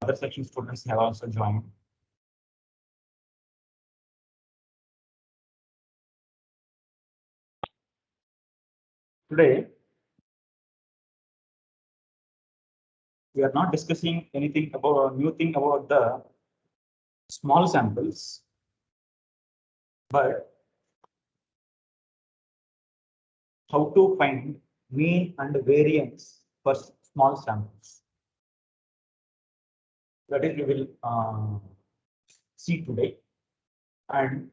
other section students have also joined. Today, we are not discussing anything about a new thing about the small samples, but how to find mean and variance for small samples. That is, we will see today. And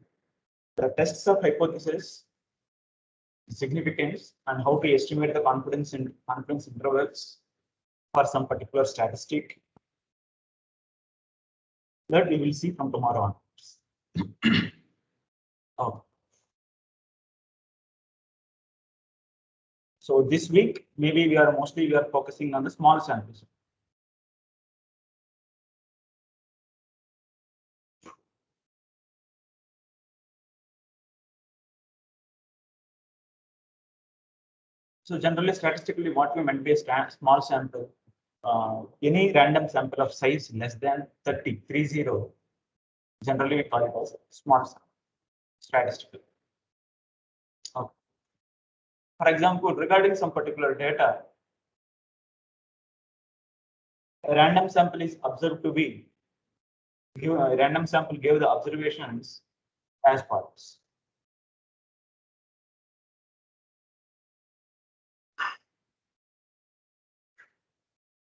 the tests of hypothesis, significance, and how to estimate the confidence intervals for some particular statistic. That we will see from tomorrow onwards. Okay. So this week, maybe we are focusing on the small samples. So generally, statistically, what we meant by a small sample, any random sample of size less than 30, generally we call it as small sample, statistical. Okay. For example, regarding some particular data, a random sample is observed to be, a random sample gave the observations as follows.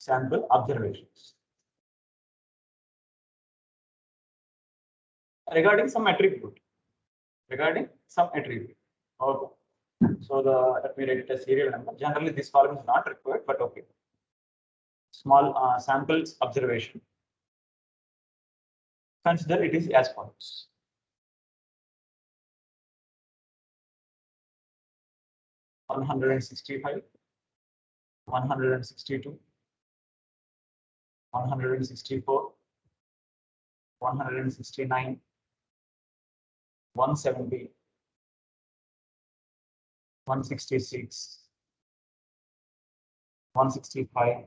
Sample observations. Regarding some attribute. Okay. So let me write it as serial number. Generally, this column is not required, but okay. Small samples observation. Consider it is as follows. One 165, 162, 164, 169, 170, 166, 165,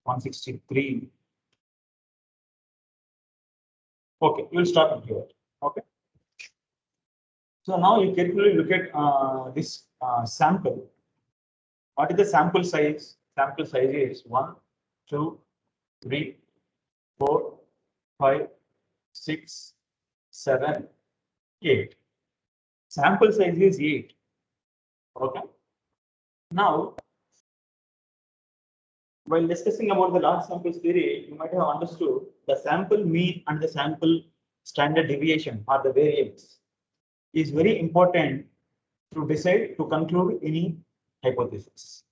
163. Okay, we'll stop here. Okay. So now you carefully look at this sample. What is the sample size? Sample size is 1, 2, 3, 4, 5, 6, 7, 8. Sample size is 8. Okay. Now, while discussing about the large samples theory, you might have understood the sample mean and the sample standard deviation or the variance is very important to decide to conclude any hypothesis.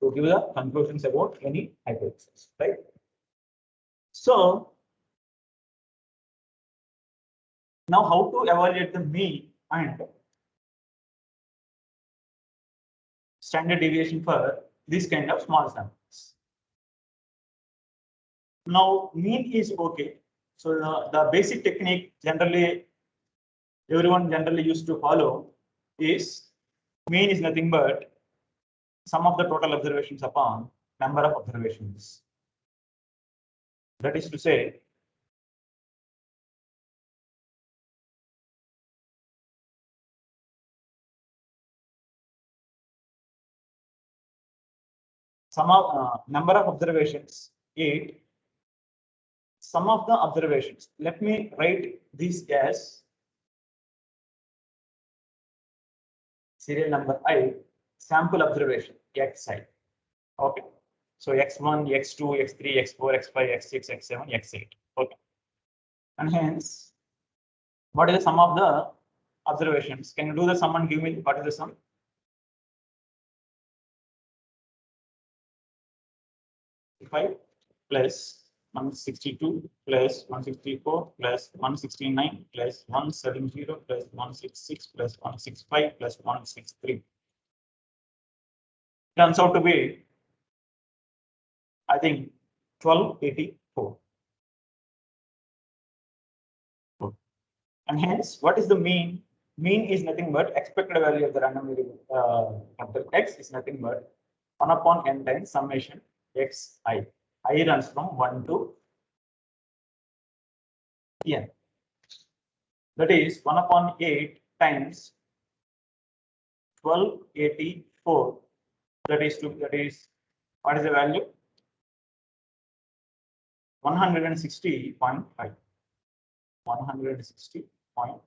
To give the conclusions about any hypothesis, right? So now how to evaluate the mean and standard deviation for this kind of small samples. Now mean is okay. So the basic technique generally everyone generally used to follow is mean is nothing but sum of the total observations upon number of observations. That is to say, sum of number of observations 8. Sum of the observations. Let me write this as serial number I, sample observation xi. Okay. So x1, x2, x3, x4, x5, x6, x7, x8. Okay. And hence, what is the sum of the observations? Can you do the sum and give me what is the sum? Five plus 162 plus 164 plus 169 plus 170 plus 166 plus 165 plus 163. Turns out to be, I think, 1284. And hence, what is the mean? Mean is nothing but expected value of the random variable capital X is nothing but 1 upon n times summation xi. I runs from 1 to n. That is 1 upon 8 times 1284. That is what is the value? 160.5. 160.5.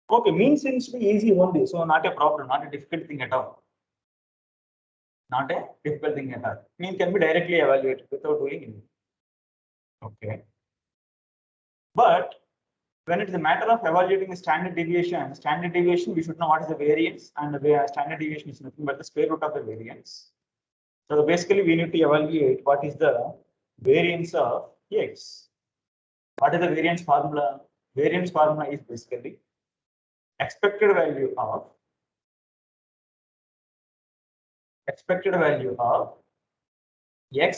Okay, mean seems to be easy only, so not a problem, not a difficult thing at all. Not a difficult thing at all. Mean can be directly evaluated without doing anything. Okay. But when it is a matter of evaluating the standard deviation, we should know what is the variance, and the standard deviation is nothing but the square root of the variance. So basically, we need to evaluate what is the variance of x. What is the variance formula? Variance formula is basically expected value of x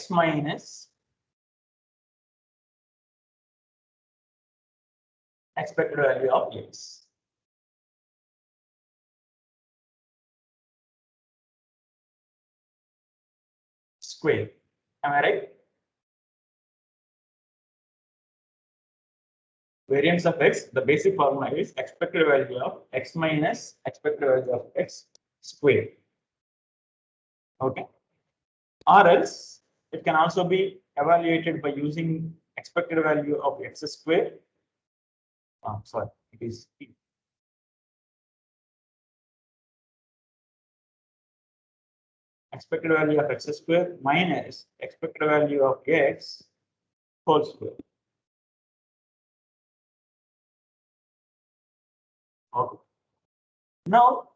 minus expected value of x. Square. Am I right? Variance of x, the basic formula is expected value of x minus expected value of x square. Okay. Or else it can also be evaluated by using expected value of x square. Sorry, it is expected value of x square minus expected value of x whole square. Okay. Now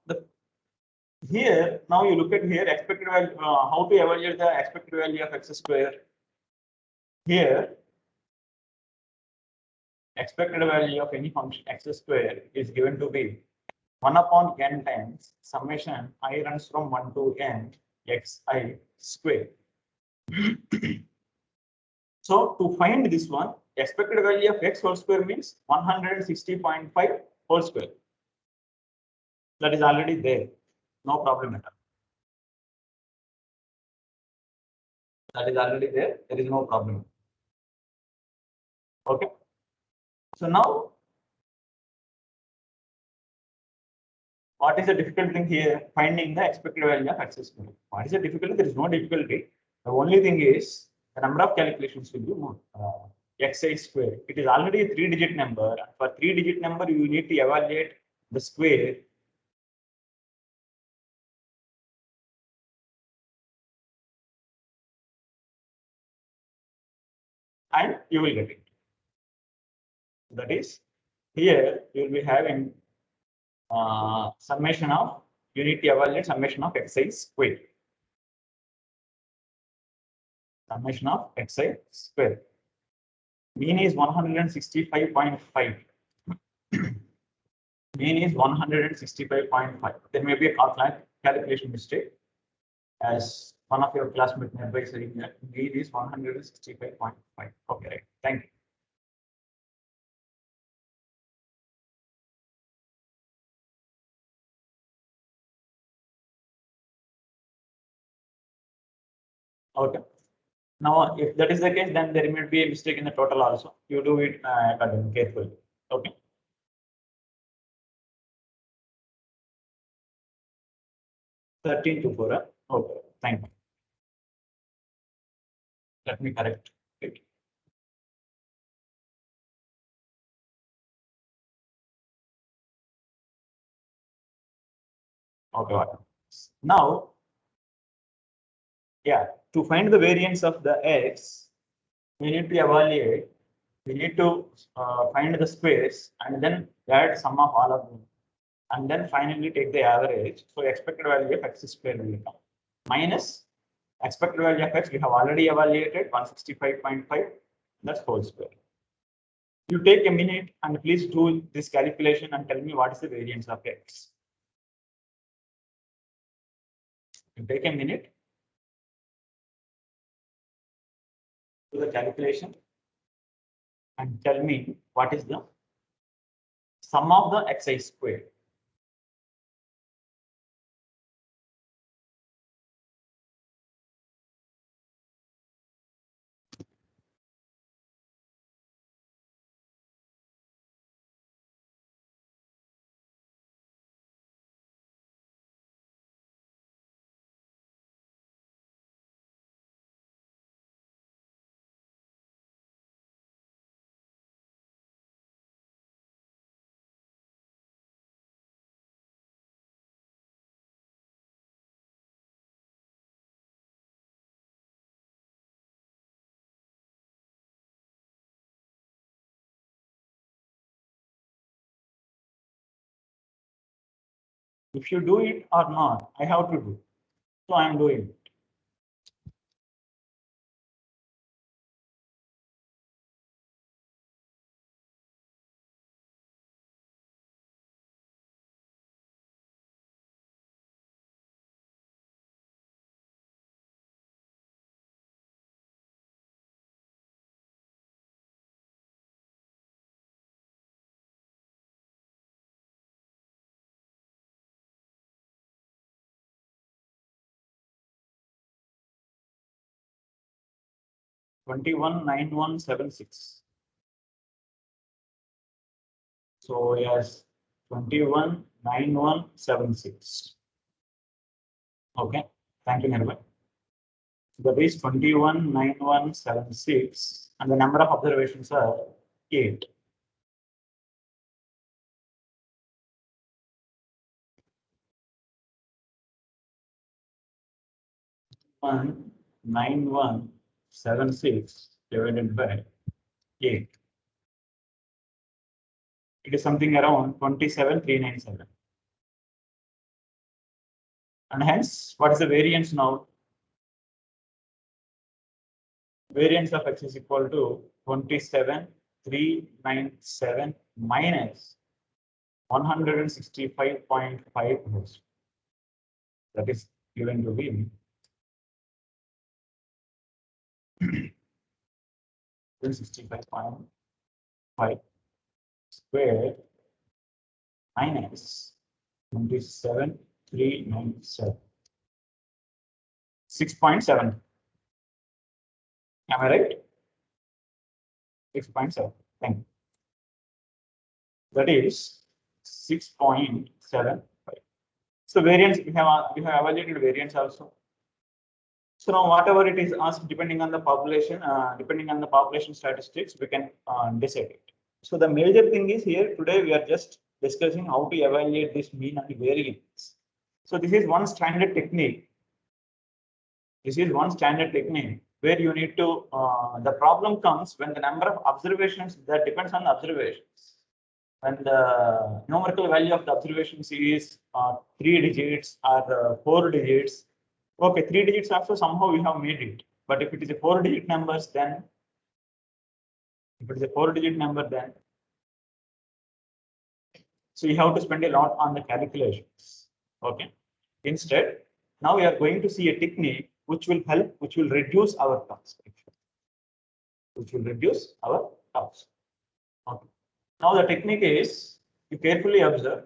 now you look at here expected value, how to evaluate the expected value of x square. Here, expected value of any function x square is given to be 1 upon n times summation I runs from 1 to n xi square. So to find this one, expected value of x whole square means 160.5 whole square. That is already there. No problem at all. That is already there. There is no problem. Okay. So now, what is the difficult thing here? Finding the expected value of x square. What is the difficulty? There is no difficulty. The only thing is the number of calculations will be more. Xi square. It is already a 3-digit number. For 3-digit number, you need to evaluate the square. And you will get it. That is, here you will be having summation of, you need to evaluate summation of xi square. Summation of xi square. Mean is 165.5. Mean is 165.5. There may be a calculation mistake. As one of your classmates nearby saying that mean is 165.5. Okay, right. Thank you. Okay. Now, if that is the case, then there may be a mistake in the total also. You do it carefully. Okay. Thirteen to 4. Okay. Thank you. Let me correct it. Okay. Now, yeah, to find the variance of the x, we need to evaluate. We need to find the squares and then add sum of all of them, and then finally take the average. So expected value of x square will become minus expected value of x. We have already evaluated 165.5. That's whole square. You take a minute and please do this calculation and tell me what is the variance of x. You take a minute. Do the calculation and tell me what is the sum of the xi square. If you do it or not, I have to do. So I am doing it. $21,9,176. So yes, 21,9,176. Okay, thank you, Nirmal. That is 21,9,176, and the number of observations are 8. One 9,176 divided by 8. It is something around 27,397. And hence, what is the variance now? Variance of x is equal to 27,397 minus 165.5. That is given to be 165.5 squared minus 27,397. 6.7. Am I right? 6.7. Thank you. That is 6.75. So variance, we have evaluated variance also. So now whatever it is asked, depending on the population statistics, we can decide it. So the major thing is here today we are just discussing how to evaluate this mean and variance. So this is one standard technique. This is one standard technique where you need to, the problem comes when the number of observations, that depends on the observations. When the numerical value of the observations is 3 digits or 4 digits, okay, 3 digits also somehow we have made it. But if it is a 4-digit numbers, then so you have to spend a lot on the calculations. Okay. Instead, now we are going to see a technique which will help, which will reduce our cost. Okay. Now the technique is, you carefully observe.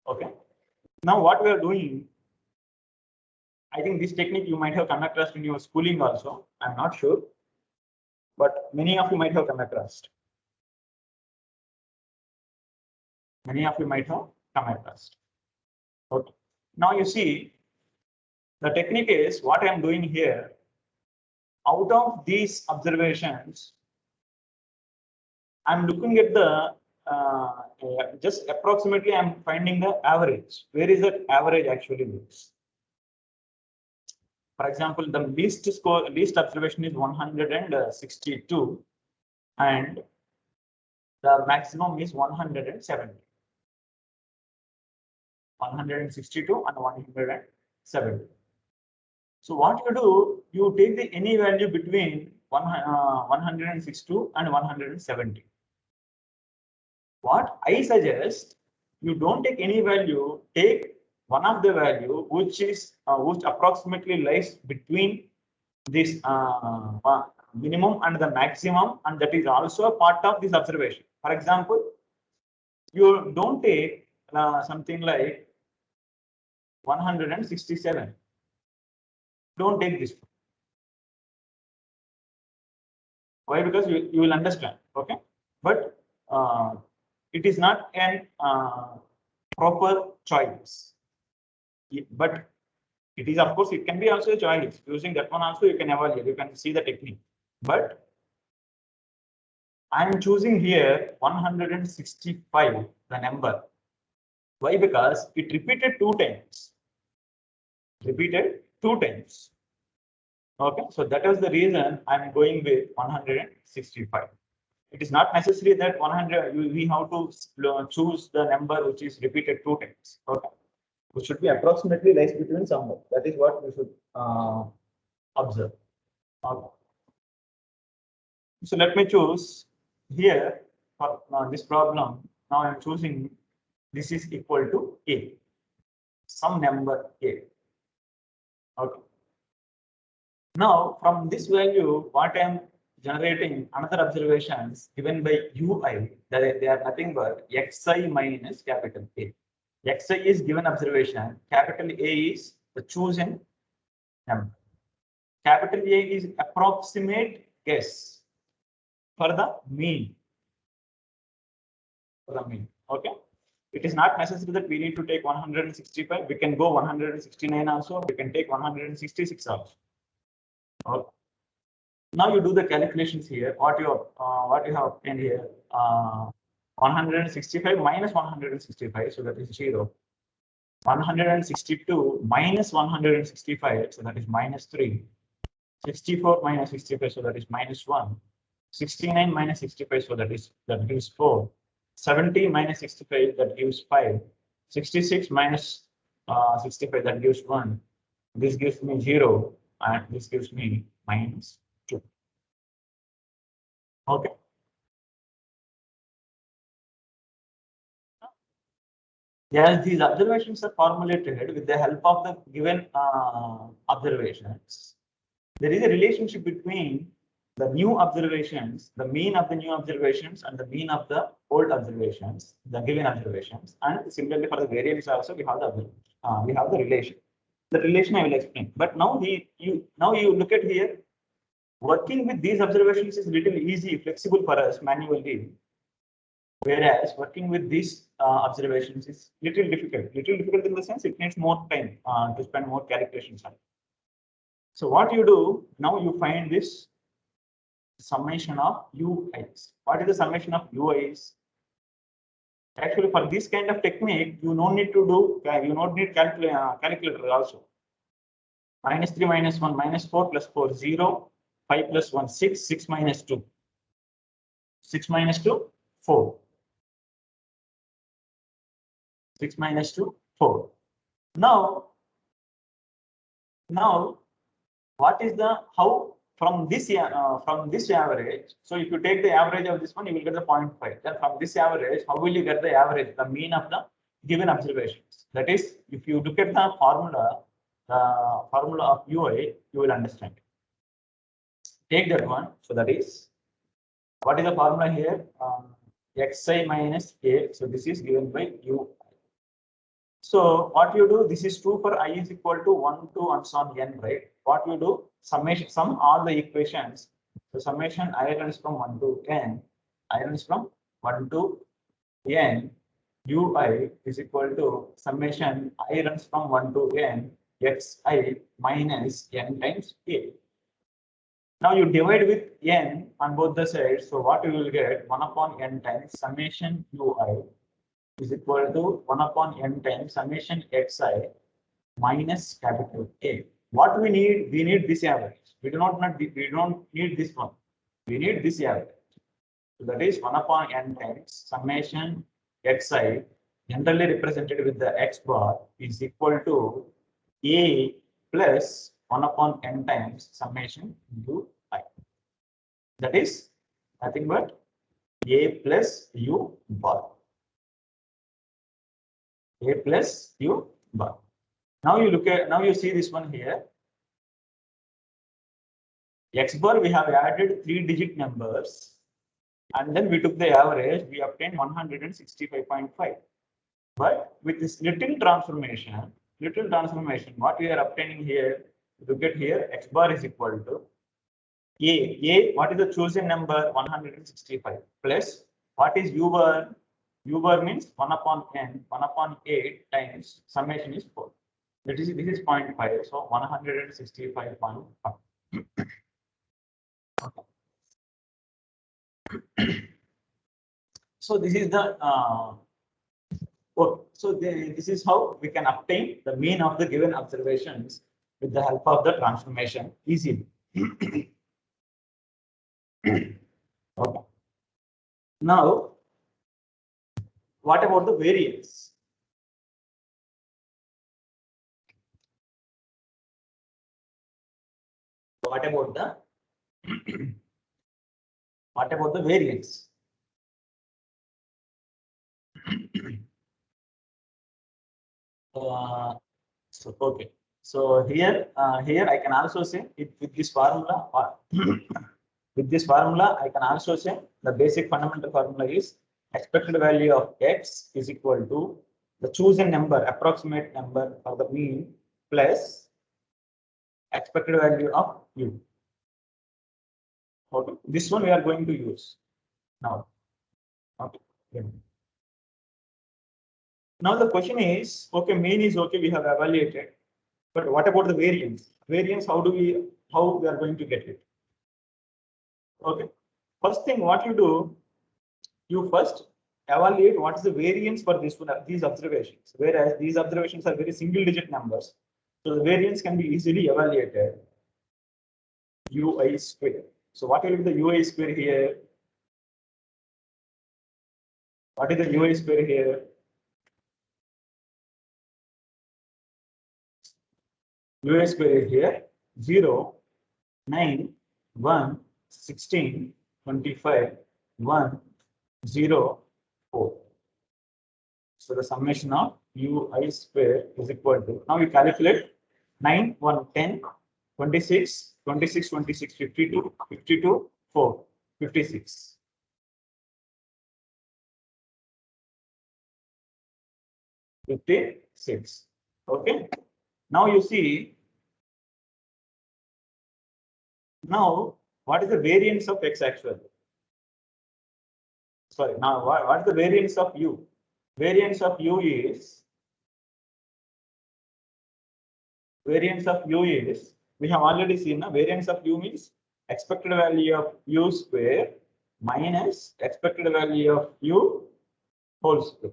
Okay. Now what we are doing, I think this technique you might have come across in your schooling also. I'm not sure, but many of you might have come across. Okay. Now you see, the technique is what I am doing here. Out of these observations, I'm looking at the just approximately I'm finding the average. Where is that average actually lives? For example, the least observation is 162, and the maximum is 170. 162 and 170. So what you do, you take the any value between 162 and 170. What I suggest, you don't take any value, take one of the value which is which approximately lies between this minimum and the maximum, and that is also a part of this observation. For example, you don't take something like 167. Don't take this. Why? Because you will understand. Okay, but it is not an proper choice. But it is, of course, it can be also a choice. Using that one also, you can evaluate. You can see the technique. But I am choosing here 165, the number. Why? Because it repeated 2 times. Okay, so that is the reason I'm going with 165. It is not necessary that 100, we have to choose the number which is repeated 2 times. Okay. Which should be approximately lies between somewhere. That is what we should observe. Okay. So let me choose here for this problem. Now I'm choosing this is equal to A, some number A. Okay. Now from this value, what I'm generating another observations given by UI, that they are nothing but xi minus capital A. Xi is given observation, capital A is the chosen number. Capital A is approximate guess for the mean. Okay. It is not necessary that we need to take 165. We can go 169 also. We can take 166 also. Okay. Now you do the calculations here. What you have obtained here? 165 minus 165, so that is 0. 162 minus 165, so that is minus 3. 64 minus 65, so that is minus 1. 69 minus 65, so that gives 4. 70 minus 65, that gives 5. 66 minus 65, that gives 1. This gives me 0, and this gives me minus 2. Okay. Yes, these observations are formulated with the help of the given observations. There is a relationship between the new observations, the mean of the new observations, and the mean of the old observations, the given observations, and similarly for the variance also we have the relation. The relation I will explain. But now you look at here. Working with these observations is little easy, flexible for us manually. Whereas working with these observations is little difficult. Little difficult in the sense it needs more time to spend more calculations on it. So what you do now, you find this summation of UIs. What is the summation of UIs? Actually, for this kind of technique, you don't need to do. You don't need calculator also. Minus 3 minus 1 minus 4 plus 4 0. 5 plus 1 6. 6 minus 2. 6 minus 2 4. 6 minus 2 4. Now what is the how from this average? So if you take the average of this one, you will get the 0.5. Then from this average, how will you get the average, the mean of the given observations? That is, if you look at the formula of UI, you will understand. Take that one. So that is, what is the formula here? Xi minus A. So this is given by UI. So what you do, this is true for I is equal to 1 to and so on n, right? What you do, sum all the equations. So summation I runs from 1 to n, I runs from 1 to n, ui is equal to summation I runs from 1 to n, xi minus n times a. Now you divide with n on both the sides. So what you will get, 1 upon n times summation ui is equal to 1 upon n times summation xi minus capital A. What we need this average. We don't need this one. We need this average. So that is 1 upon n times summation xi, generally represented with the x bar, is equal to A plus 1 upon n times summation ui. That is nothing but A plus u bar. A plus u bar. Now you see this one here. X bar, we have added 3-digit numbers, and then we took the average, we obtained 165.5. But with this little transformation, what we are obtaining here, look at here, X bar is equal to A, what is the chosen number? 165 plus what is U bar? U bar means 1 upon n, 1 upon 8 times summation is 4. This is 0.5, so 165.5. So this is the this is how we can obtain the mean of the given observations with the help of the transformation easily. Okay. Now, what about the variance? What about the what about the variance? Okay. So here I can also say it with this formula with this formula I can also say the basic fundamental formula is expected value of x is equal to the chosen number, approximate number of the mean plus expected value of u. Okay, this one we are going to use now. Okay. Yeah. Now the question is, okay, mean is okay, we have evaluated, but what about the variance? Variance, how we are going to get it? Okay. First thing, what you do, you first evaluate what is the variance for this one, these observations. Whereas these observations are very single-digit numbers, so the variance can be easily evaluated. Ui square. So what will be the ui square here? What is the ui square here? Ui square is here 0, 9, 1, 16, 25, 1, 0, 4. So the summation of ui square is equal to, now you calculate 9, 1, 10, 26, 26, 26, 52, 52, 4, 56. 56. Okay. Now you see, now what is the variance of x actually? Sorry, now what is the variance of u? Variance of u is we have already seen the variance of u means expected value of u square minus expected value of u whole square.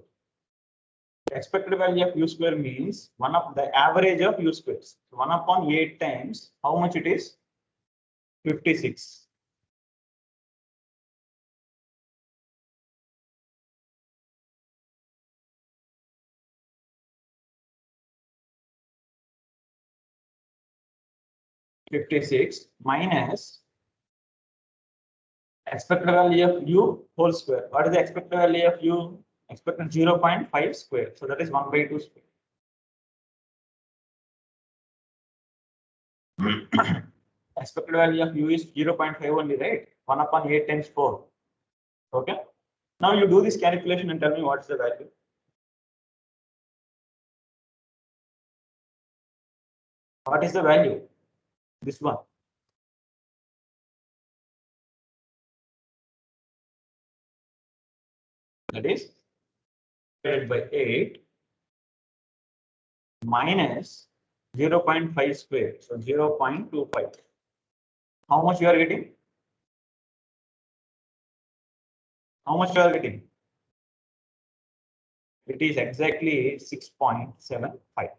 Expected value of u square means one of the average of u squares. So 1 upon 8 times how much it is? 56. Minus expected value of u whole square. What is the expected value of u? Expected 0.5 square. So that is 1 by 2 square. Expected value of u is 0.5 only, right? 1 upon 8 times 4. Okay. Now you do this calculation and tell me what is the value. What is the value? This one. That is divided by 8 minus 0.5 square. So 0.25. How much you are getting? How much you are getting? It is exactly 6.75.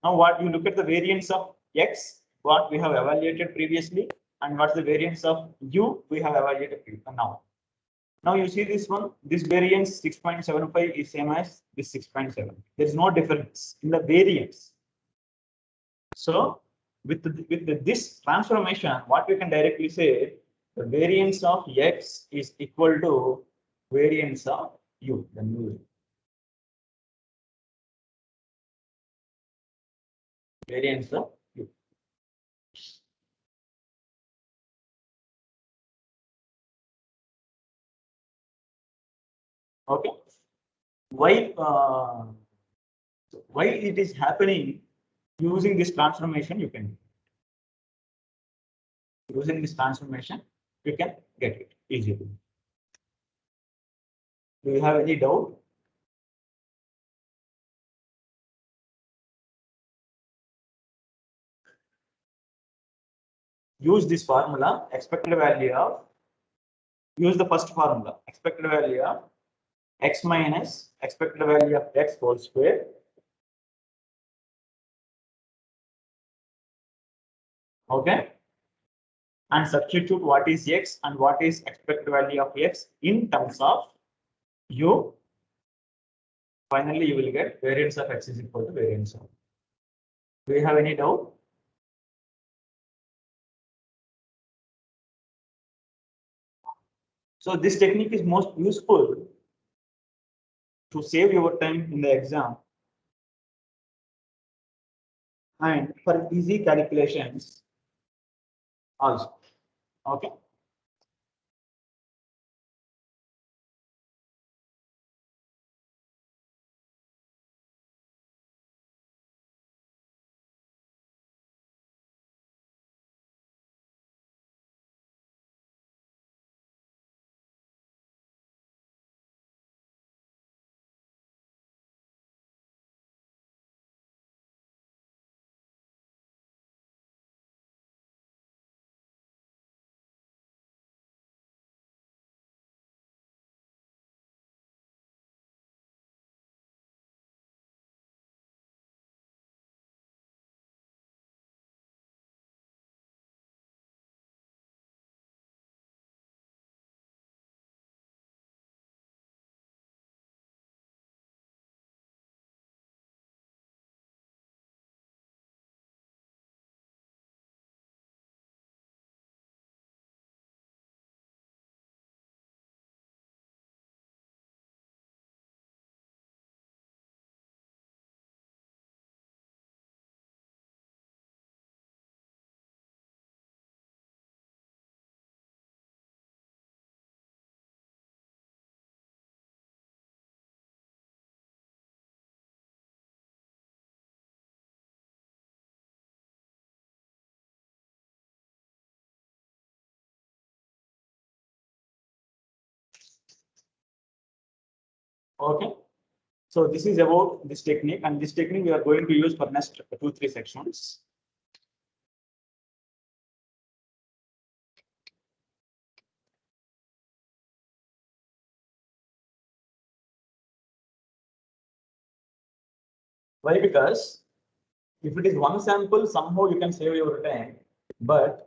Now what you look at the variance of x, what we have evaluated previously, and what's the variance of u we have evaluated now. Now you see this one, this variance 6.75 is same as this 6.7. There is no difference in the variance. So with this transformation, what we can directly say, the variance of x is equal to variance of u. The new variance of u. Okay. Why it is happening? Using this transformation, you can get it easily. Do you have any doubt? Use this formula, expected value of, use the first formula, expected value of x minus expected value of x whole square. Okay. and substitute what is x and what is expected value of x in terms of u. Finally, you will get variance of x is equal to variance of. Do you have any doubt? So this technique is most useful to save your time in the exam and for easy calculations also. Okay. Okay. So this is about this technique, and this technique we are going to use for next 2-3 sections. Why? Because if it is one sample, somehow you can save your time, but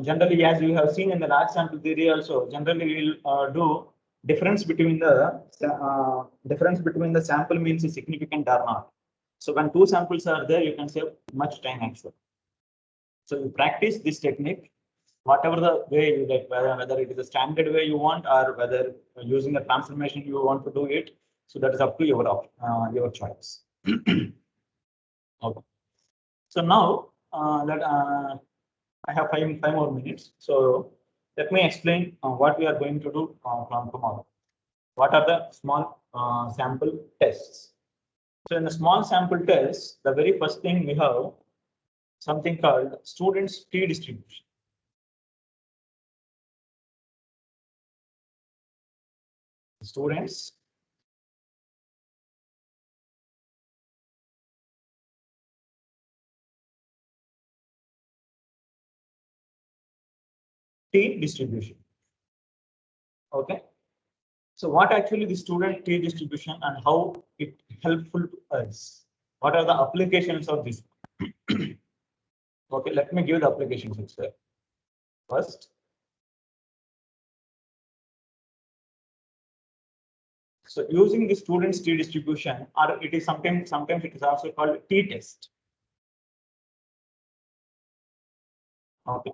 generally, as you have seen in the last sample theory also, generally we will do difference between the sample means is significant or not. So when 2 samples are there, you can save much time actually. So you practice this technique, whatever the way you like, whether it is a standard way you want or whether using a transformation you want to do it. So that is up to your choice. Okay. So now that I have five more minutes. So let me explain what we are going to do from tomorrow. What are the small sample tests? So in the small sample test, the very first thing we have something called students T distribution. Students T distribution. Okay. So what actually the student T distribution and how it helpful to us? What are the applications of this? Okay, let me give the applications itself. First, so using the students T distribution, or it is sometimes it is also called T test. Okay.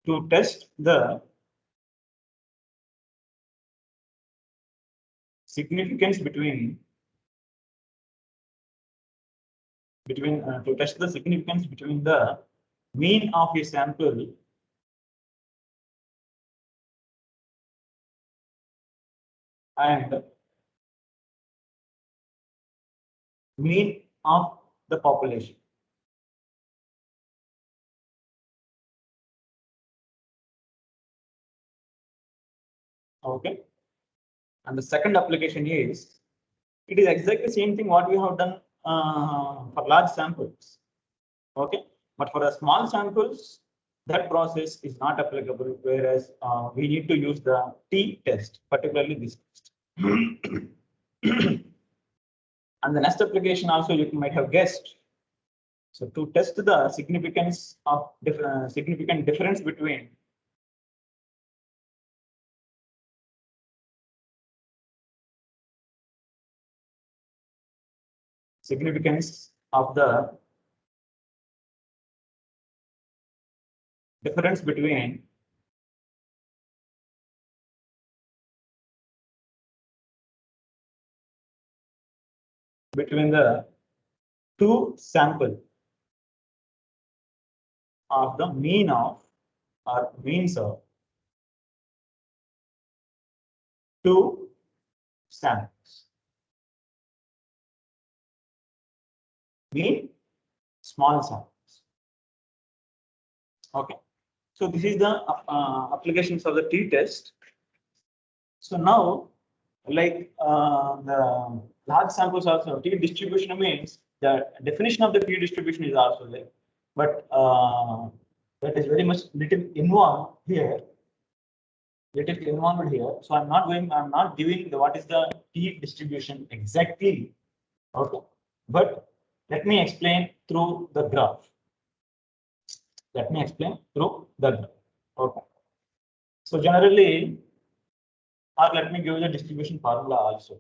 To test the significance between the mean of a sample and mean of the population. Okay. And the second application is, it is exactly the same thing what we have done for large samples. Okay. But for the small samples, that process is not applicable, whereas we need to use the t-test, particularly this test. And the next application also you might have guessed. So to test the significance of significant difference between significance of the difference between the two sample of the mean of or means of two samples. Mean small samples. Okay. So this is the applications of the t-test. So now, like the large samples also, t-distribution means the definition of the t-distribution is also there, but that is very much little involved here. So I'm not giving the what is the t-distribution exactly. Okay, but let me explain through the graph. Okay. So generally, or let me give you the distribution formula also.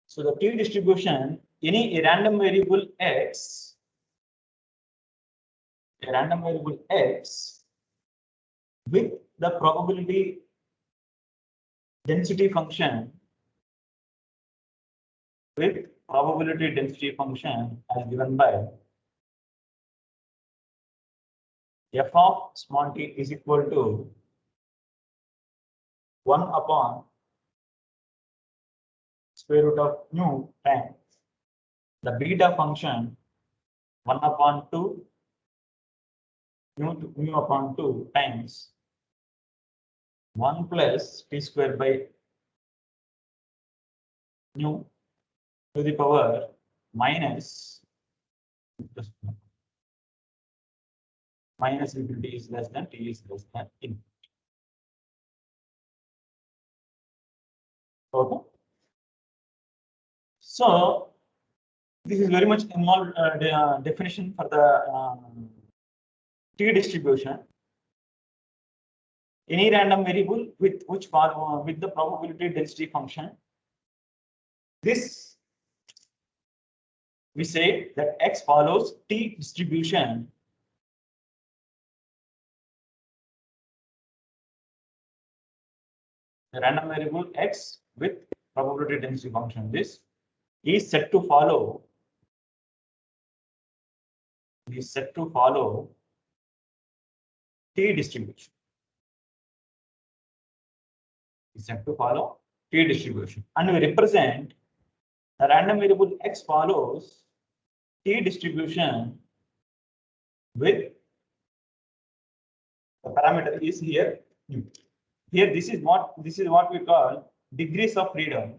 So the t-distribution, any random variable x, with the probability density function, as given by f of small t is equal to 1 upon square root of nu times the beta function 1 upon 2 mu upon 2 times 1 plus t square by nu to the power minus infinity is less than t is less than infinity. Okay. So this is very much involved definition for the t-distribution. Any random variable with with the probability density function. This we say that x follows t-distribution the random variable x with probability density function. This is set to follow t-distribution. And we represent the random variable x follows t-distribution with the parameter is here nu. Here this is what we call degrees of freedom.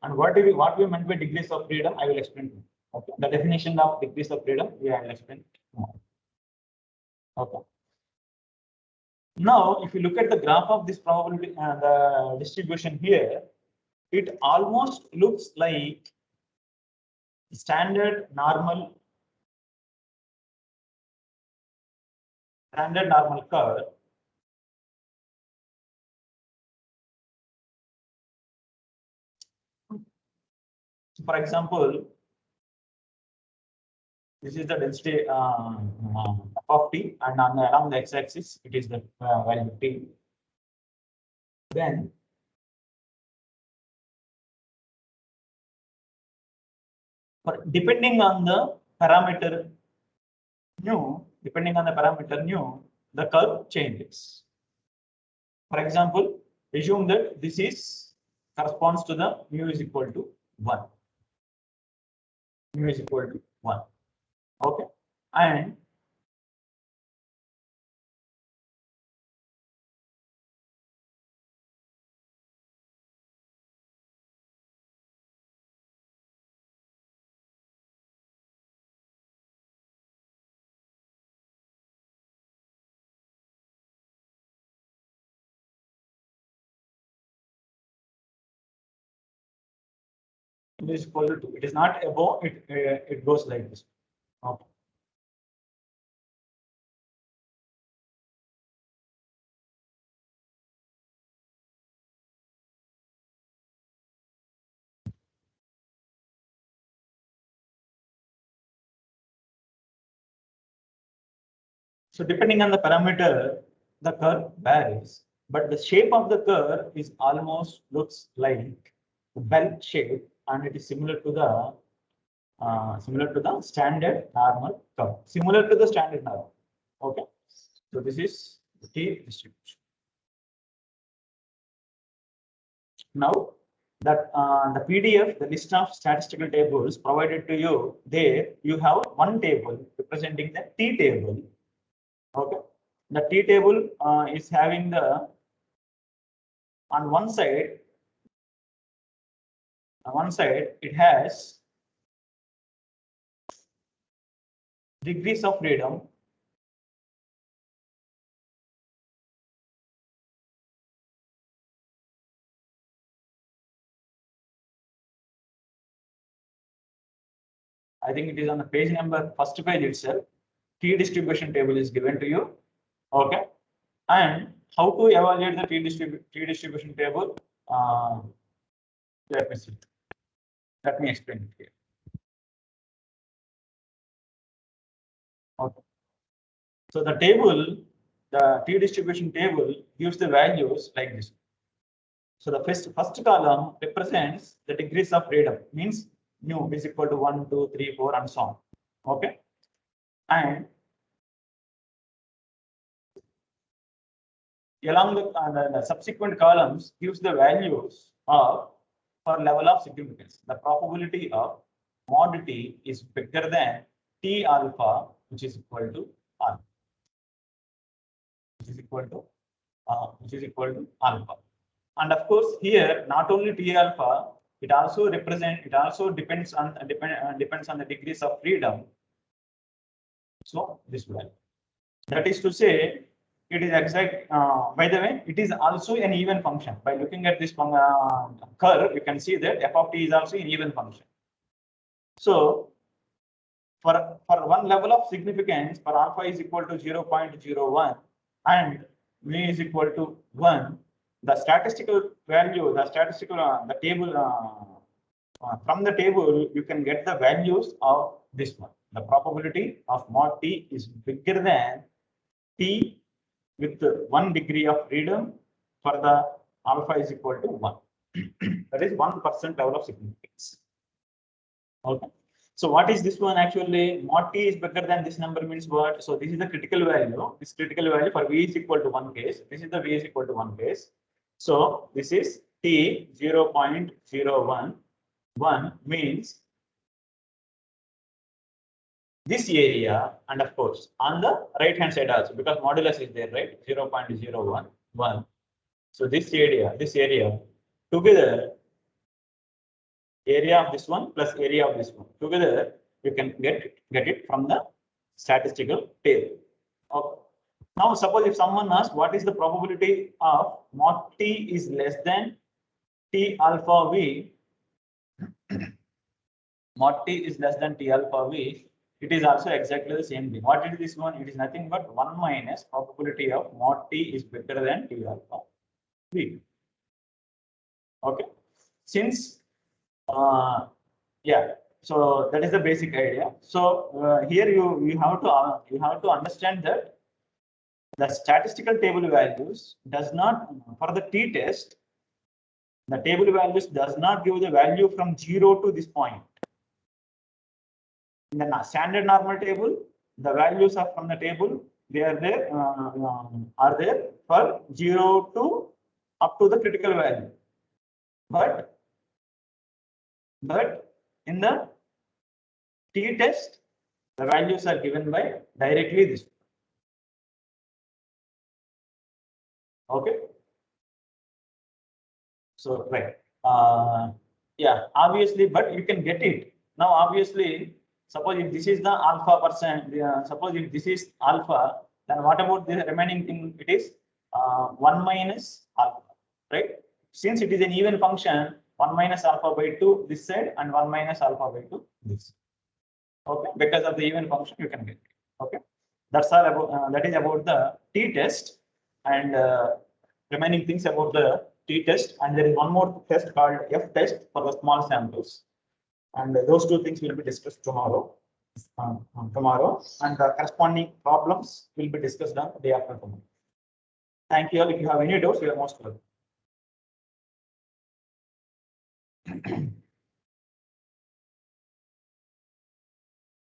And what we meant by degrees of freedom, I will explain to you. Okay. The definition of degrees of freedom, I will explain tomorrow. Okay. Now, if you look at the graph of this probability the distribution here, it almost looks like standard normal curve. So for example, this is the density of t, and along the x-axis, it is the value t. Then depending on the parameter nu, the curve changes. For example, assume that this is corresponds to the mu is equal to 1. Okay, and it is equal to 2. It is not above, it goes like this. Okay. So depending on the parameter, the curve varies, but the shape of the curve is almost looks like a bell shape, and it is similar to the standard normal curve, similar to the standard normal. Okay, so this is the T distribution. Now that the PDF, the list of statistical tables provided to you, there you have one table representing the T table. Okay, the T table is having the on one side it has degrees of freedom. I think it is on the page number first page itself. T distribution table is given to you. Okay, and how to evaluate the T distribution table? Let me see. Let me explain it here. Okay. So the table, the T distribution table gives the values like this. So the first column represents the degrees of freedom, means nu is equal to 1, 2, 3, 4, and so on. Okay, and along the subsequent columns gives the values of for level of significance. The probability of mod T is bigger than T alpha, which is equal to alpha, which is equal to alpha. And of course, here not only T alpha, it also depends on the degrees of freedom. So this value. That is to say, it is exact. By the way, it is also an even function. By looking at this curve, you can see that f of t is also an even function. So for one level of significance, for alpha is equal to 0.01 and mu is equal to 1, the statistical value, the table from the table, you can get the values of this one. The probability of mod t is bigger than T with 1 degree of freedom for the alpha is equal to 1. That is 1% level of significance. Okay. So what is this one actually? Mod T is bigger than this number means what? So this is the critical value. This critical value for V is equal to 1 case. This is the V is equal to 1 case. So this is T 0.011 means this area, and of course on the right hand side also, because modulus is there, right? 0.011. So this area together, area of this one plus area of this one together, you can get it from the statistical table. Okay. Now suppose if someone asks what is the probability of mod T is less than T alpha V, mod T is less than T alpha V, it is also exactly the same thing. What is this one? It is nothing but 1 minus probability of mod T is better than T alpha V. Okay. Since yeah, so that is the basic idea. So here you have to understand that the statistical table values does not, for the t test, the table values does not give the value from 0 to this point. In the standard normal table, the values are from the table, they are there for 0 to up to the critical value. But in the t test, The values are given by directly this. Okay. So right. Yeah, obviously, but you can get it. Now, obviously, suppose if this is the alpha percent, suppose if this is alpha, then what about the remaining thing? It is 1 minus alpha, right? Since it is an even function, 1 minus alpha by 2 this side and 1 minus alpha by 2 this. Okay, because of the even function, you can get it. Okay, that's all about that is about the t-test and remaining things about the t-test. And there is one more test called f-test for the small samples. And those two things will be discussed tomorrow. And the corresponding problems will be discussed on the day after tomorrow. Thank you all. If you have any doubts, you are most welcome.